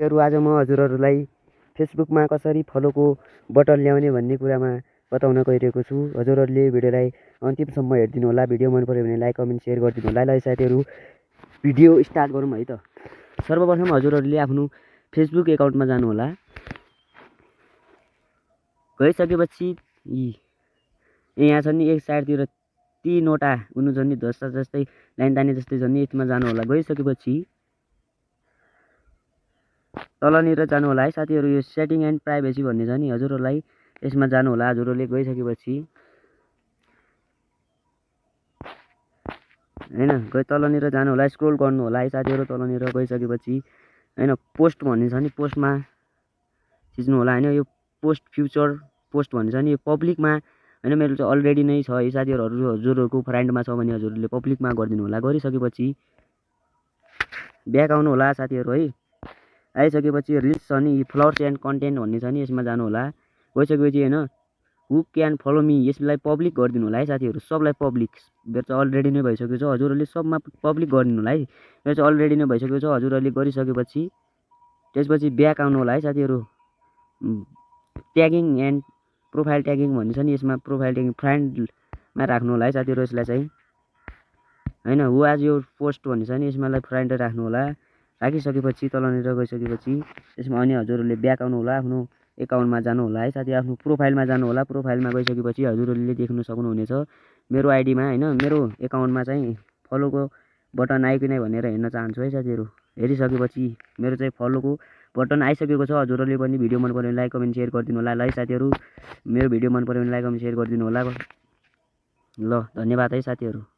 आज म हजुरहरूलाई फेसबुकमा कसरी फलोको बटन ल्याउने भन्ने कुरामा बताउन गइरहेको छु। हजुरहरूले भिडियोलाई अन्तिमसम्म हेरिदिनु होला। भिडियो मन पऱ्यो भने लाइक कमेन्ट सेयर गरिदिनु होला। ल साथीहरू भिडियो स्टार्ट गरौँ है त। सर्वप्रथम हजुरहरूले आफ्नो फेसबुक एकाउन्टमा जानु होला। गइसकेपछि यहाँ छ नि एक साइडतिर तीनवटा हुनु छ नि जस्तै लाइन ताने जस्तै छ नि, यसमा जानु होला। गइसकेपछि तलनिर जानु होला है साथीहरू। यो सेटिङ एन्ड प्राइभेसी भन्ने छ नि, हजुरहरूलाई यसमा जानु होला। हजुरहरूले गइसकेपछि हैन तलनिर जानु होला, स्क्रोल गर्नु होला है साथीहरू। तलनिर गइसकेपछि हैन पोस्ट भन्ने छ नि, पोस्टमा थिच्नु होला हैन। यो पोस्ट फ्युचर पोस्ट भन्ने छ नि, यो पब्लिकमा हैन, मेरो चाहिँ अलरेडी नै छ है साथीहरू। हजुरहरूको फ्रेन्डमा छ भने हजुरहरूले पब्लिकमा गरिदिनु होला। गरिसकेपछि ब्याक आउनु होला साथीहरू है। आइसकेपछि रिल्स छ नि, फ्लावर्स एन्ड कन्टेन्ट भन्ने छ नि, यसमा जानु होला। गइसकेपछि हैन हु क्यान फलो मी, यसलाई पब्लिक गरिदिनु होला है साथीहरू। सबलाई पब्लिक, मेरो चाहिँ अलरेडी नै भइसकेको छ। हजुरहरूले सबमा पब्लिक गरिदिनु होला है। मेरो चाहिँ अलरेडी नै भइसकेको छ। हजुरहरूले गरिसकेपछि त्यसपछि ब्याक आउनु होला है साथीहरू। ट्यागिङ एन्ड प्रोफाइल ट्यागिङ भन्ने छ नि, यसमा प्रोफाइल ट्यागिङ फ्रेन्डमा राख्नु होला है साथीहरू। यसलाई चाहिँ हैन हु आज यो पोस्ट भन्ने छ नि, यसमालाई फ्रेन्ड राख्नु होला। राखिसकेपछि तलनिर गइसकेपछि यसमा अनि हजुरहरूले ब्याक आउनु होला, आफ्नो एकाउन्टमा जानु होला है साथी। आफ्नो प्रोफाइलमा जानु होला। प्रोफाइलमा गइसकेपछि हजुरहरूले देख्नु सक्नुहुनेछ मेरो आइडीमा हैन, मेरो एकाउन्टमा चाहिँ फलोको बटन आयो कि नै भनेर हेर्न चाहन्छु है साथीहरू। हेरिसकेपछि मेरो चाहिँ फलोको बटन आइसकेको छ। हजुरहरूले पनि भिडियो मन पऱ्यो भने लाइक कमेन्ट सेयर गरिदिनु होला है साथीहरू। मेरो भिडियो मन पऱ्यो भने लाइक कमेन्ट सेयर गरिदिनु होला। ल धन्यवाद है साथीहरू।